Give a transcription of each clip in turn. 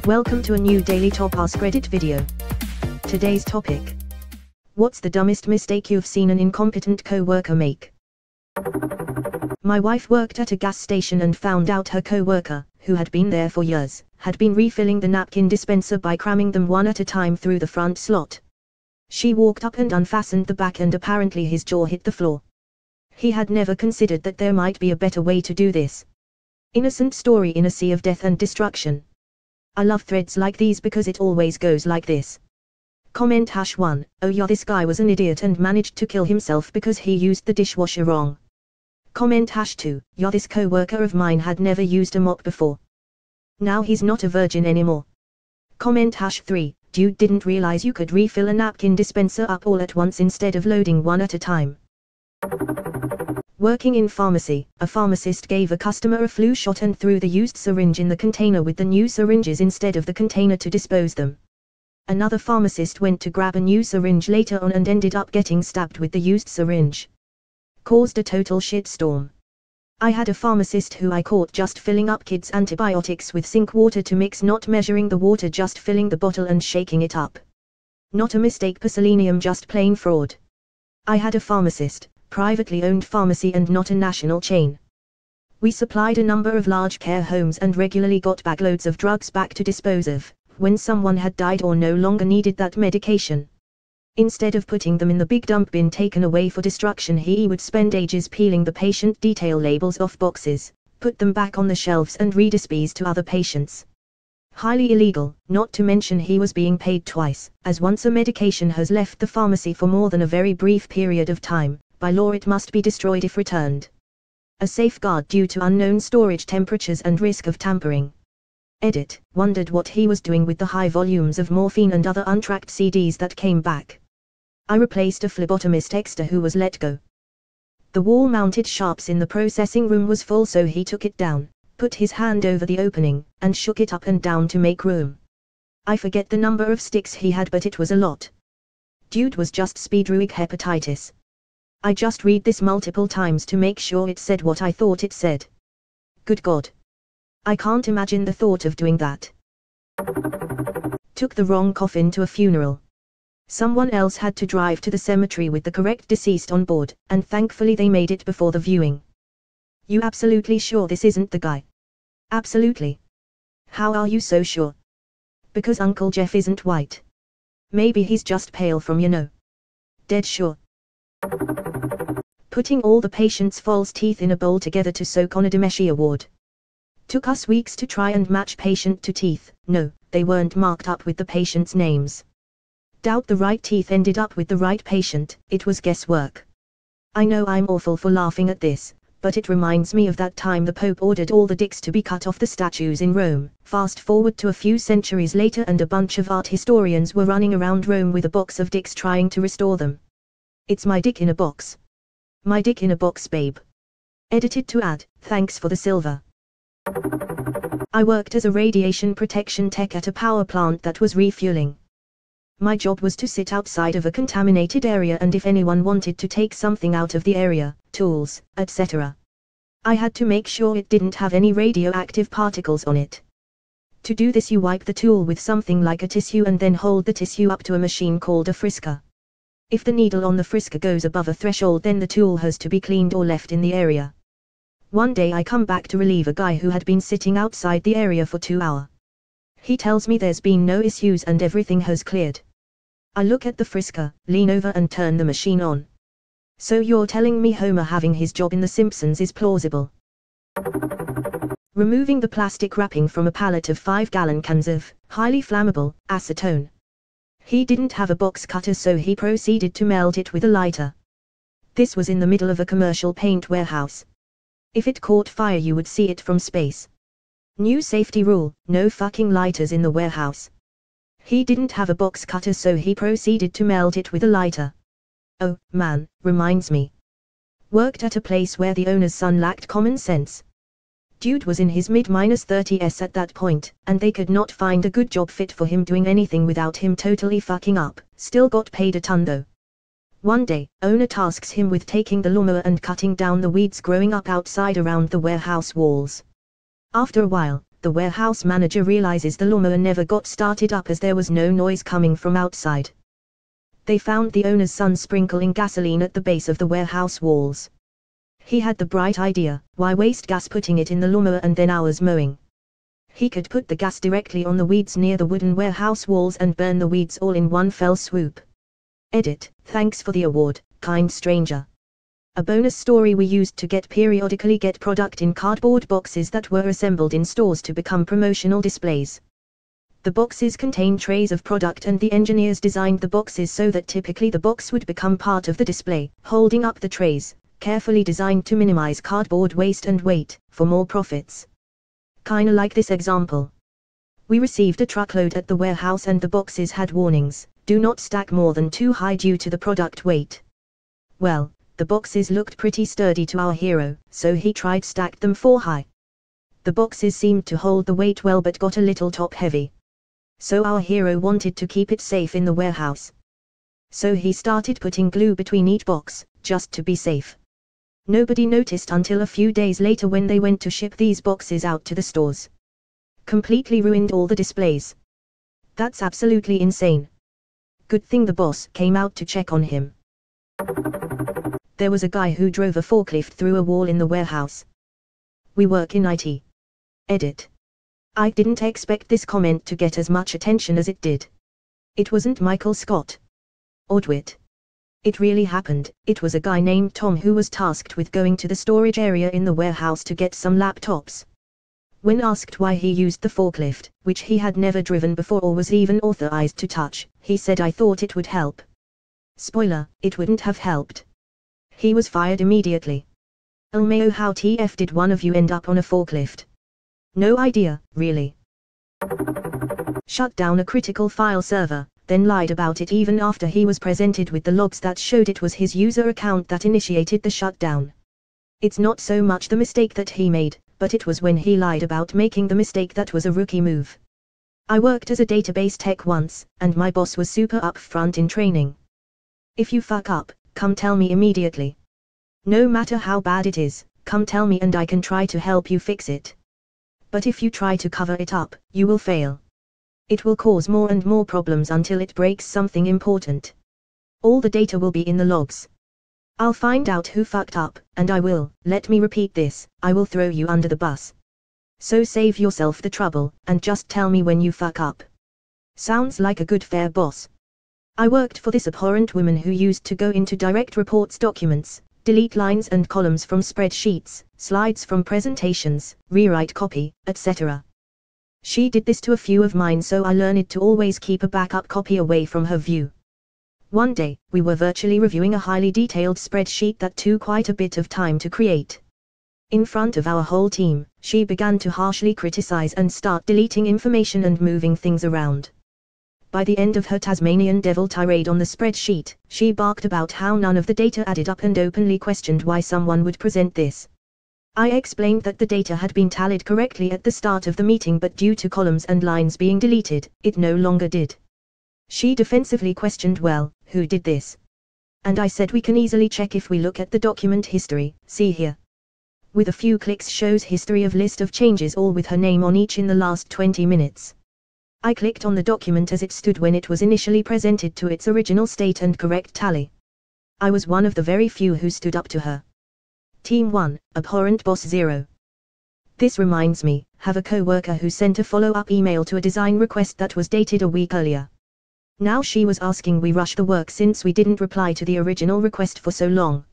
Welcome to a new Daily Top Askreddit video. Today's topic. What's the dumbest mistake you've seen an incompetent co-worker make? My wife worked at a gas station and found out her co-worker, who had been there for years, had been refilling the napkin dispenser by cramming them one at a time through the front slot. She walked up and unfastened the back, and apparently his jaw hit the floor. He had never considered that there might be a better way to do this. Innocent story in a sea of death and destruction. I love threads like these because it always goes like this. Comment #1, oh yeah, this guy was an idiot and managed to kill himself because he used the dishwasher wrong. Comment #2, yeah, this co-worker of mine had never used a mop before. Now he's not a virgin anymore. Comment #3, dude didn't realize you could refill a napkin dispenser up all at once instead of loading one at a time. Working in pharmacy, a pharmacist gave a customer a flu shot and threw the used syringe in the container with the new syringes instead of the container to dispose them. Another pharmacist went to grab a new syringe later on and ended up getting stabbed with the used syringe. Caused a total shitstorm. I had a pharmacist who I caught just filling up kids' antibiotics with sink water to mix, not measuring the water, just filling the bottle and shaking it up. Not a mistake per selenium, just plain fraud. I had a pharmacist, privately owned pharmacy and not a national chain. We supplied a number of large care homes and regularly got bagloads of drugs back to dispose of, when someone had died or no longer needed that medication. Instead of putting them in the big dump bin taken away for destruction, he would spend ages peeling the patient detail labels off boxes, put them back on the shelves and redispose to other patients. Highly illegal, not to mention he was being paid twice, as once a medication has left the pharmacy for more than a very brief period of time, by law it must be destroyed if returned. A safeguard due to unknown storage temperatures and risk of tampering. Edit, wondered what he was doing with the high volumes of morphine and other untracked CDs that came back. I replaced a phlebotomist extra who was let go. The wall-mounted sharps in the processing room was full, so he took it down, put his hand over the opening, and shook it up and down to make room. I forget the number of sticks he had, but it was a lot. Dude was just speedruic hepatitis. I just read this multiple times to make sure it said what I thought it said. Good God. I can't imagine the thought of doing that. Took the wrong coffin to a funeral. Someone else had to drive to the cemetery with the correct deceased on board, and thankfully they made it before the viewing. You absolutely sure this isn't the guy? Absolutely. How are you so sure? Because Uncle Jeff isn't white. Maybe he's just pale from. Dead sure. Putting all the patient's false teeth in a bowl together to soak on a Demeshi award. Took us weeks to try and match patient to teeth. No, they weren't marked up with the patient's names. Doubt the right teeth ended up with the right patient. It was guesswork. I know I'm awful for laughing at this, but it reminds me of that time the Pope ordered all the dicks to be cut off the statues in Rome. Fast forward to a few centuries later and a bunch of art historians were running around Rome with a box of dicks trying to restore them. It's my dick in a box. My dick in a box, babe. Edited to add, thanks for the silver. I worked as a radiation protection tech at a power plant that was refueling. My job was to sit outside of a contaminated area, and if anyone wanted to take something out of the area, tools, etc., I had to make sure it didn't have any radioactive particles on it. To do this, you wipe the tool with something like a tissue and then hold the tissue up to a machine called a frisker. If the needle on the frisker goes above a threshold, then the tool has to be cleaned or left in the area. One day I come back to relieve a guy who had been sitting outside the area for 2 hours. He tells me there's been no issues and everything has cleared. I look at the frisker, lean over and turn the machine on. So you're telling me Homer having his job in The Simpsons is plausible? Removing the plastic wrapping from a pallet of 5-gallon cans of highly flammable acetone. He didn't have a box cutter, so he proceeded to melt it with a lighter. This was in the middle of a commercial paint warehouse. If it caught fire, you would see it from space. New safety rule, no fucking lighters in the warehouse. He didn't have a box cutter, so he proceeded to melt it with a lighter. Oh, man, reminds me. Worked at a place where the owner's son lacked common sense. Dude was in his mid-30s at that point, and they could not find a good job fit for him doing anything without him totally fucking up. Still got paid a ton though. One day, owner tasks him with taking the lawnmower and cutting down the weeds growing up outside around the warehouse walls. After a while, the warehouse manager realizes the lawnmower never got started up as there was no noise coming from outside. They found the owner's son sprinkling gasoline at the base of the warehouse walls. He had the bright idea, why waste gas putting it in the lawnmower and then hours mowing? He could put the gas directly on the weeds near the wooden warehouse walls and burn the weeds all in one fell swoop. Edit, thanks for the award, kind stranger. A bonus story we used to periodically get product in cardboard boxes that were assembled in stores to become promotional displays. The boxes contain trays of product and the engineers designed the boxes so that typically the box would become part of the display, holding up the trays, carefully designed to minimize cardboard waste and weight, for more profits. Kinda like this example. We received a truckload at the warehouse and the boxes had warnings, do not stack more than 2 high due to the product weight. Well, the boxes looked pretty sturdy to our hero, so he tried stacked them 4 high. The boxes seemed to hold the weight well but got a little top heavy. So our hero wanted to keep it safe in the warehouse. So he started putting glue between each box, just to be safe. Nobody noticed until a few days later when they went to ship these boxes out to the stores. Completely ruined all the displays. That's absolutely insane. Good thing the boss came out to check on him. There was a guy who drove a forklift through a wall in the warehouse. We work in IT. Edit. I didn't expect this comment to get as much attention as it did. It wasn't Michael Scott. Or DeWitt. It really happened. It was a guy named Tom who was tasked with going to the storage area in the warehouse to get some laptops. When asked why he used the forklift, which he had never driven before or was even authorized to touch, he said, "I thought it would help." Spoiler, it wouldn't have helped. He was fired immediately. Elmeo, how TF did one of you end up on a forklift? No idea, really. Shut down a critical file server, then lied about it even after he was presented with the logs that showed it was his user account that initiated the shutdown. It's not so much the mistake that he made, but it was when he lied about making the mistake that was a rookie move. I worked as a database tech once, and my boss was super upfront in training. If you fuck up, come tell me immediately. No matter how bad it is, come tell me and I can try to help you fix it. But if you try to cover it up, you will fail. It will cause more and more problems until it breaks something important. All the data will be in the logs. I'll find out who fucked up, and let me repeat this, I will throw you under the bus. So save yourself the trouble, and just tell me when you fuck up. Sounds like a good fair boss. I worked for this abhorrent woman who used to go into direct reports documents, delete lines and columns from spreadsheets, slides from presentations, rewrite copy, etc. She did this to a few of mine, so I learned to always keep a backup copy away from her view. One day, we were virtually reviewing a highly detailed spreadsheet that took quite a bit of time to create. In front of our whole team, she began to harshly criticize and start deleting information and moving things around. By the end of her Tasmanian devil tirade on the spreadsheet, she barked about how none of the data added up and openly questioned why someone would present this. I explained that the data had been tallied correctly at the start of the meeting, but due to columns and lines being deleted, it no longer did. She defensively questioned, well, who did this? And I said, we can easily check if we look at the document history, see here. With a few clicks shows history of list of changes, all with her name on each in the last 20 minutes. I clicked on the document as it stood when it was initially presented to its original state and correct tally. I was one of the very few who stood up to her. Team 1, Abhorrent Boss 0. This reminds me, have a co-worker who sent a follow-up email to a design request that was dated a week earlier. Now she was asking we rush the work since we didn't reply to the original request for so long.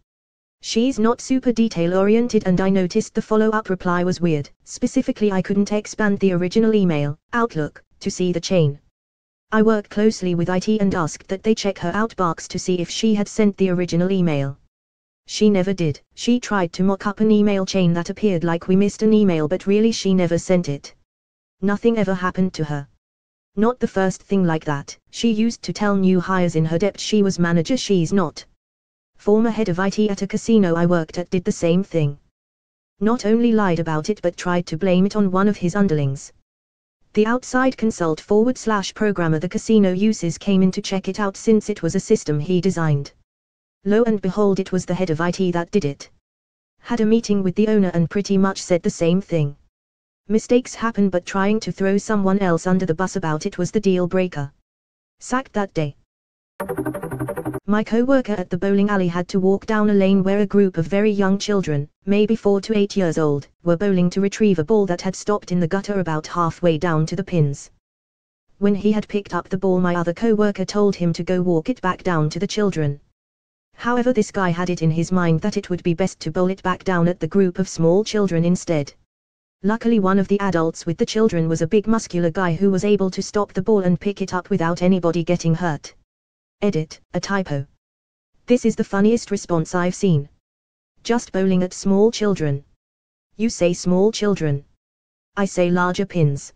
She's not super detail-oriented and I noticed the follow-up reply was weird, specifically I couldn't expand the original email, Outlook, to see the chain. I worked closely with IT and asked that they check her outbox to see if she had sent the original email. She never did. She tried to mock up an email chain that appeared like we missed an email, but really she never sent it. Nothing ever happened to her. Not the first thing like that. She used to tell new hires in her depth she was manager, she's not. Former head of IT at a casino I worked at did the same thing. Not only lied about it but tried to blame it on one of his underlings. The outside consult / programmer the casino uses came in to check it out since it was a system he designed. Lo and behold, it was the head of IT that did it. Had a meeting with the owner and pretty much said the same thing. Mistakes happen, but trying to throw someone else under the bus about it was the deal breaker. Sacked that day. My co-worker at the bowling alley had to walk down a lane where a group of very young children, maybe 4 to 8 years old, were bowling to retrieve a ball that had stopped in the gutter about halfway down to the pins. When he had picked up the ball, my other co-worker told him to go walk it back down to the children. However, this guy had it in his mind that it would be best to bowl it back down at the group of small children instead. Luckily, one of the adults with the children was a big muscular guy who was able to stop the ball and pick it up without anybody getting hurt. Edit, a typo. This is the funniest response I've seen. Just bowling at small children. You say small children. I say larger pins.